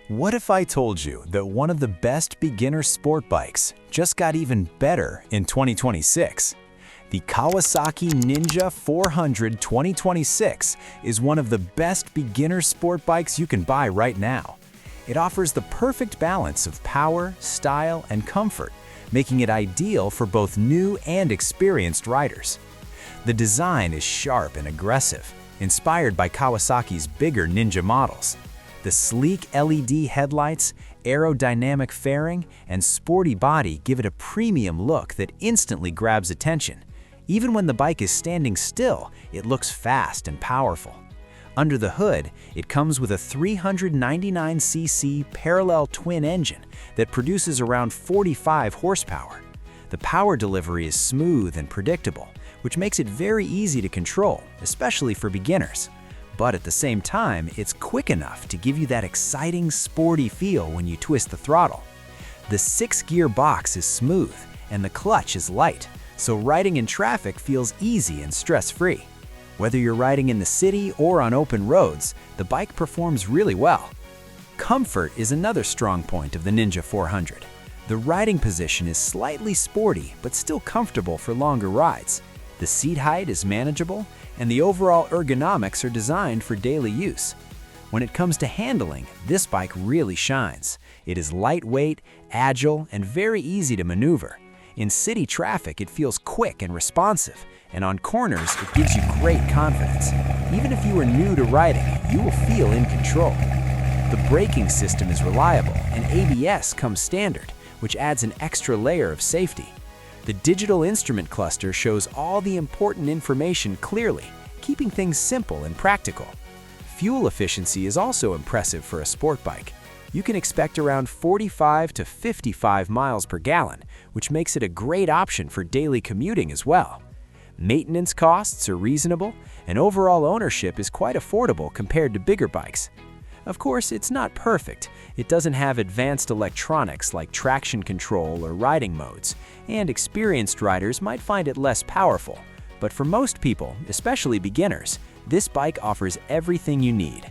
What if I told you that one of the best beginner sport bikes just got even better in 2026? The Kawasaki Ninja 400 2026 is one of the best beginner sport bikes you can buy right now. It offers the perfect balance of power, style, and comfort, making it ideal for both new and experienced riders. The design is sharp and aggressive, inspired by Kawasaki's bigger Ninja models. The sleek LED headlights, aerodynamic fairing, and sporty body give it a premium look that instantly grabs attention. Even when the bike is standing still, it looks fast and powerful. Under the hood, it comes with a 399cc parallel twin engine that produces around 45 horsepower. The power delivery is smooth and predictable, which makes it very easy to control, especially for beginners. But at the same time, it's quick enough to give you that exciting, sporty feel when you twist the throttle. The 6-gear box is smooth, and the clutch is light, so riding in traffic feels easy and stress-free. Whether you're riding in the city or on open roads, the bike performs really well. Comfort is another strong point of the Ninja 400. The riding position is slightly sporty, but still comfortable for longer rides. The seat height is manageable, and the overall ergonomics are designed for daily use. When it comes to handling, this bike really shines. It is lightweight, agile, and very easy to maneuver. In city traffic, it feels quick and responsive, and on corners, it gives you great confidence. Even if you are new to riding, you will feel in control. The braking system is reliable, and ABS comes standard, which adds an extra layer of safety. The digital instrument cluster shows all the important information clearly, keeping things simple and practical. Fuel efficiency is also impressive for a sport bike. You can expect around 45 to 55 miles per gallon, which makes it a great option for daily commuting as well. Maintenance costs are reasonable, and overall ownership is quite affordable compared to bigger bikes. Of course, it's not perfect. It doesn't have advanced electronics like traction control or riding modes, and experienced riders might find it less powerful. But for most people, especially beginners, this bike offers everything you need.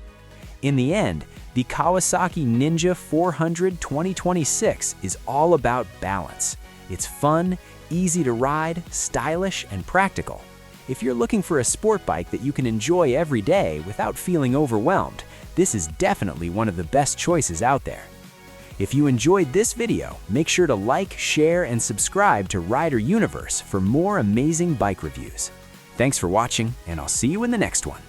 In the end, the Kawasaki Ninja 400 2026 is all about balance. It's fun, easy to ride, stylish, and practical. If you're looking for a sport bike that you can enjoy every day without feeling overwhelmed, this is definitely one of the best choices out there. If you enjoyed this video, make sure to like, share, and subscribe to Rider Universe for more amazing bike reviews. Thanks for watching, and I'll see you in the next one.